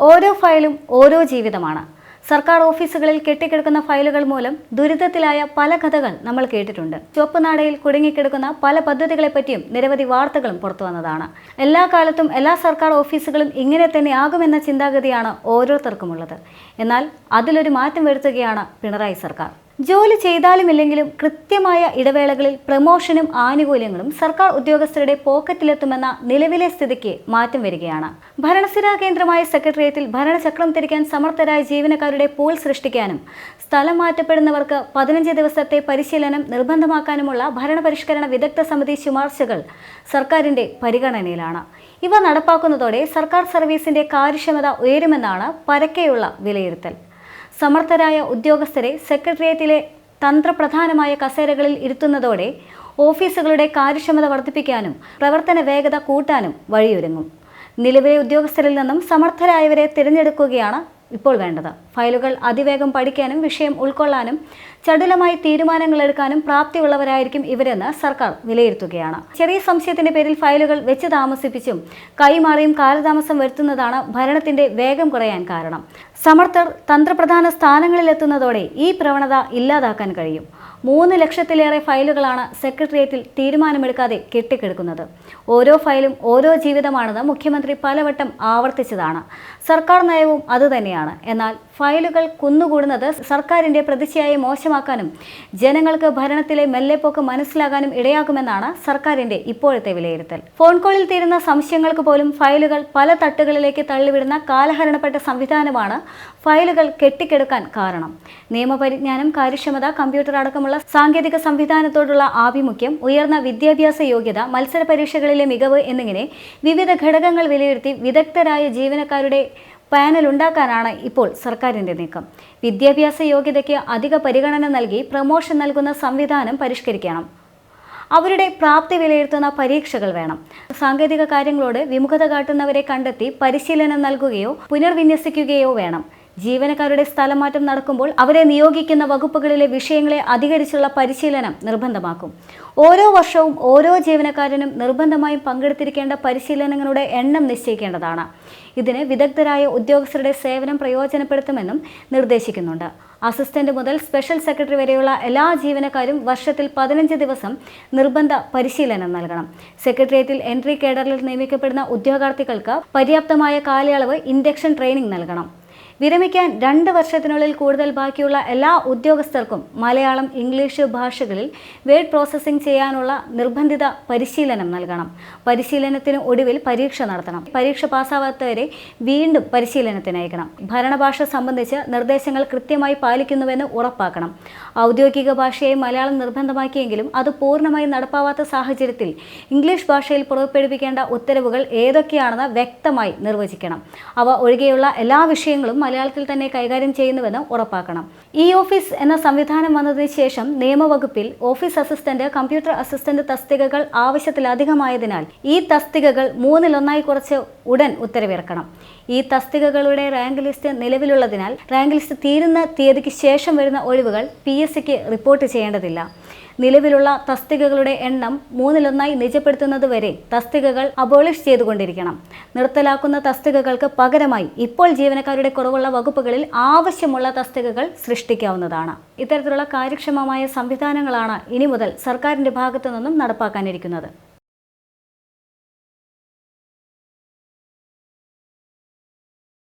ഓരോ ഫയലും ഓരോ ജീവിതമാണ്. സർക്കാർ ഓഫീസുകളിൽ കെട്ടിക്കിടക്കുന്ന ഫയലുകൾ മൂലം ദുരിതത്തിലായ പല കഥകൾ നമ്മൾ കേട്ടിട്ടുണ്ട്. ചുവപ്പ് നാടയിൽ കുടുങ്ങിക്കിടക്കുന്ന പല പദ്ധതികളെപ്പറ്റിയും നിരവധി വാർത്തകളും പുറത്തു വന്നതാണ്. എല്ലാ കാലത്തും എല്ലാ സർക്കാർ ഓഫീസുകളും ഇങ്ങനെ തന്നെ ആകുമെന്ന ചിന്താഗതിയാണ് ഓരോരുത്തർക്കുമുള്ളത്. എന്നാൽ അതിലൊരു മാറ്റം വരുത്തുകയാണ് പിണറായി സർക്കാർ. ജോലി ചെയ്താലുമില്ലെങ്കിലും കൃത്യമായ ഇടവേളകളിൽ പ്രമോഷനും ആനുകൂല്യങ്ങളും സർക്കാർ ഉദ്യോഗസ്ഥരുടെ പോക്കറ്റിലെത്തുമെന്ന നിലവിലെ സ്ഥിതിക്ക് മാറ്റം വരികയാണ്. ഭരണസിരാ കേന്ദ്രമായ സെക്രട്ടേറിയറ്റിൽ ഭരണചക്രം തിരിക്കാൻ സമർത്ഥരായ ജീവനക്കാരുടെ പൂൾ സൃഷ്ടിക്കാനും സ്ഥലം മാറ്റപ്പെടുന്നവർക്ക് 15 ദിവസത്തെ പരിശീലനം നിർബന്ധമാക്കാനുമുള്ള ഭരണപരിഷ്കരണ വിദഗ്ധ സമിതി ശുപാർശകൾ സർക്കാരിന്റെ പരിഗണനയിലാണ്. ഇവ നടപ്പാക്കുന്നതോടെ സർക്കാർ സർവീസിന്റെ കാര്യക്ഷമത ഉയരുമെന്നാണ് പരക്കെയുള്ള വിലയിരുത്തൽ. സമർത്ഥരായ ഉദ്യോഗസ്ഥരെ സെക്രട്ടേറിയറ്റിലെ തന്ത്രപ്രധാനമായ കസേരകളിൽ ഇരുത്തുന്നതോടെ ഓഫീസുകളുടെ കാര്യക്ഷമത വർദ്ധിപ്പിക്കാനും പ്രവർത്തന വേഗത കൂട്ടാനും വഴിയൊരുങ്ങും. നിലവിലെ ഉദ്യോഗസ്ഥരിൽ നിന്നും സമർത്ഥരായവരെ തിരഞ്ഞെടുക്കുകയാണ് ഇപ്പോൾ വേണ്ടത്. ഫയലുകൾ അതിവേഗം പഠിക്കാനും വിഷയം ഉൾക്കൊള്ളാനും ചടുലമായി തീരുമാനങ്ങൾ എടുക്കാനും പ്രാപ്തിയുള്ളവരായിരിക്കും ഇവരെന്ന് സർക്കാർ വിലയിരുത്തുകയാണ്. ചെറിയ സംശയത്തിന്റെ പേരിൽ ഫയലുകൾ വെച്ച് താമസിപ്പിച്ചും കൈമാറിയും കാലതാമസം വരുത്തുന്നതാണ് ഭരണത്തിന്റെ വേഗം കുറയാൻ കാരണം. സമർത്ഥർ തന്ത്രപ്രധാന സ്ഥാനങ്ങളിലെത്തുന്നതോടെ ഈ പ്രവണത ഇല്ലാതാക്കാൻ കഴിയും. 3 ലക്ഷത്തിലേറെ ഫയലുകളാണ് സെക്രട്ടേറിയറ്റിൽ തീരുമാനമെടുക്കാതെ കെട്ടിക്കിടക്കുന്നത്. ഓരോ ഫയലും ഓരോ ജീവിതമാണെന്ന് മുഖ്യമന്ത്രി പലവട്ടം ആവർത്തിച്ചതാണ്. സർക്കാർ നയവും അതുതന്നെയാണ്. എന്നാൽ ഫയലുകൾ കുന്നുകൂടുന്നത് സർക്കാരിന്റെ പ്രതിച്ഛായയെ മോശമാക്കാനും ജനങ്ങൾക്ക് ഭരണത്തിലെ മെല്ലെപ്പോക്ക് മനസ്സിലാകാനും ഇടയാക്കുമെന്നാണ് സർക്കാരിന്റെ ഇപ്പോഴത്തെ വിലയിരുത്തൽ. ഫോൺ കോളിൽ തീരുന്ന സംശയങ്ങൾക്ക് പോലും ഫയലുകൾ പല തട്ടുകളിലേക്ക് തള്ളിവിടുന്ന കാലഹരണപ്പെട്ട സംവിധാനമാണ് ഫയലുകൾ കെട്ടിക്കിടക്കാൻ കാരണം. നിയമപരിജ്ഞാനം, കാര്യക്ഷമത, കമ്പ്യൂട്ടർ അടക്കമുള്ള സാങ്കേതിക സംവിധാനത്തോടുള്ള ആഭിമുഖ്യം, ഉയർന്ന വിദ്യാഭ്യാസ യോഗ്യത, മത്സര പരീക്ഷകളിലെ മികവ് എന്നിങ്ങനെ വിവിധ ഘടകങ്ങൾ വിലയിരുത്തി വിദഗ്ധരായ ജീവനക്കാരുടെ പാനൽ ഉണ്ടാക്കാനാണ് ഇപ്പോൾ സർക്കാരിന്റെ നീക്കം. വിദ്യാഭ്യാസ യോഗ്യതയ്ക്ക് അധിക പരിഗണന നൽകി പ്രമോഷൻ നൽകുന്ന സംവിധാനം പരിഷ്കരിക്കണം. അവരുടെ പ്രാപ്തി വിലയിരുത്തുന്ന പരീക്ഷകൾ വേണം. സാങ്കേതിക കാര്യങ്ങളോട് വിമുഖത കാട്ടുന്നവരെ കണ്ടെത്തി പരിശീലനം നൽകുകയോ പുനർവിന്യസിക്കുകയോ വേണം. ജീവനക്കാരുടെ സ്ഥലമാറ്റം നടക്കുമ്പോൾ അവരെ നിയോഗിക്കുന്ന വകുപ്പുകളിലെ വിഷയങ്ങളെ അധികരിച്ചുള്ള പരിശീലനം നിർബന്ധമാക്കും. ഓരോ വർഷവും ഓരോ ജീവനക്കാരനും നിർബന്ധമായും പങ്കെടുത്തിരിക്കേണ്ട പരിശീലനങ്ങളുടെ എണ്ണം നിശ്ചയിക്കേണ്ടതാണ്. ഇതിന് വിദഗ്ധരായ ഉദ്യോഗസ്ഥരുടെ സേവനം പ്രയോജനപ്പെടുത്തുമെന്നും നിർദ്ദേശിക്കുന്നുണ്ട്. അസിസ്റ്റന്റ് മുതൽ സ്പെഷ്യൽ സെക്രട്ടറി വരെയുള്ള എല്ലാ ജീവനക്കാരും വർഷത്തിൽ 15 ദിവസം നിർബന്ധ പരിശീലനം നൽകണം. സെക്രട്ടേറിയറ്റിൽ എൻട്രി കേഡറിൽ നിയമിക്കപ്പെടുന്ന ഉദ്യോഗാർത്ഥികൾക്ക് പര്യാപ്തമായ കാലയളവ് ഇൻഡക്ഷൻ ട്രെയിനിങ് നൽകണം. വിരമിക്കാൻ 2 വർഷത്തിനുള്ളിൽ കൂടുതൽ ബാക്കിയുള്ള എല്ലാ ഉദ്യോഗസ്ഥർക്കും മലയാളം, ഇംഗ്ലീഷ് ഭാഷകളിൽ വേഡ് പ്രോസസ്സിംഗ് ചെയ്യാനുള്ള നിർബന്ധിത പരിശീലനം നൽകണം. പരിശീലനത്തിന് ഒടുവിൽ പരീക്ഷ നടത്തണം. പരീക്ഷ പാസ്സാവാത്തവരെ വീണ്ടും പരിശീലനത്തിന് അയക്കണം. ഭരണഭാഷ സംബന്ധിച്ച് നിർദ്ദേശങ്ങൾ കൃത്യമായി പാലിക്കുന്നുവെന്ന് ഉറപ്പാക്കണം. ഔദ്യോഗിക ഭാഷയെ മലയാളം നിർബന്ധമാക്കിയെങ്കിലും അത് പൂർണ്ണമായി നടപ്പാവാത്ത സാഹചര്യത്തിൽ ഇംഗ്ലീഷ് ഭാഷയിൽ പുറപ്പെടുവിക്കേണ്ട ഉത്തരവുകൾ ഏതൊക്കെയാണെന്ന് വ്യക്തമായി നിർവചിക്കണം. അവ ഒഴികെയുള്ള എല്ലാ വിഷയങ്ങളും മലയാളത്തിൽ തന്നെ കൈകാര്യം ചെയ്യുന്നുവെന്ന് ഉറപ്പാക്കണം. ഇ ഓഫീസ് എന്ന സംവിധാനം വന്നതിന് ശേഷം നിയമവകുപ്പിൽ ഓഫീസ് അസിസ്റ്റന്റ്, കമ്പ്യൂട്ടർ അസിസ്റ്റന്റ് തസ്തികകൾ ആവശ്യത്തിലധികമായതിനാൽ ഈ തസ്തികകൾ 3-1 കുറച്ച് ഉടൻ ഉത്തരവിറക്കണം. ഈ തസ്തികകളുടെ റാങ്ക് ലിസ്റ്റ് നിലവിലുള്ളതിനാൽ റാങ്ക് ലിസ്റ്റ് തീരുന്ന തീയതിക്ക് ശേഷം വരുന്ന ഒഴിവുകൾ PSCക്ക് റിപ്പോർട്ട് ചെയ്യേണ്ടതില്ല. നിലവിലുള്ള തസ്തികകളുടെ എണ്ണം 3-1 നിജപ്പെടുത്തുന്നതുവരെ തസ്തികകൾ അബോളിഷ് ചെയ്തുകൊണ്ടിരിക്കണം. നിർത്തലാക്കുന്ന തസ്തികകൾക്ക് പകരമായി ഇപ്പോൾ ജീവനക്കാരുടെ കുറവുള്ള വകുപ്പുകളിൽ ആവശ്യമുള്ള തസ്തികകൾ സൃഷ്ടിക്കാവുന്നതാണ്. ഇത്തരത്തിലുള്ള കാര്യക്ഷമമായ സംവിധാനങ്ങളാണ് ഇനി മുതൽ സർക്കാരിന്റെ ഭാഗത്തു നിന്നും നടപ്പാക്കാനിരിക്കുന്നത്.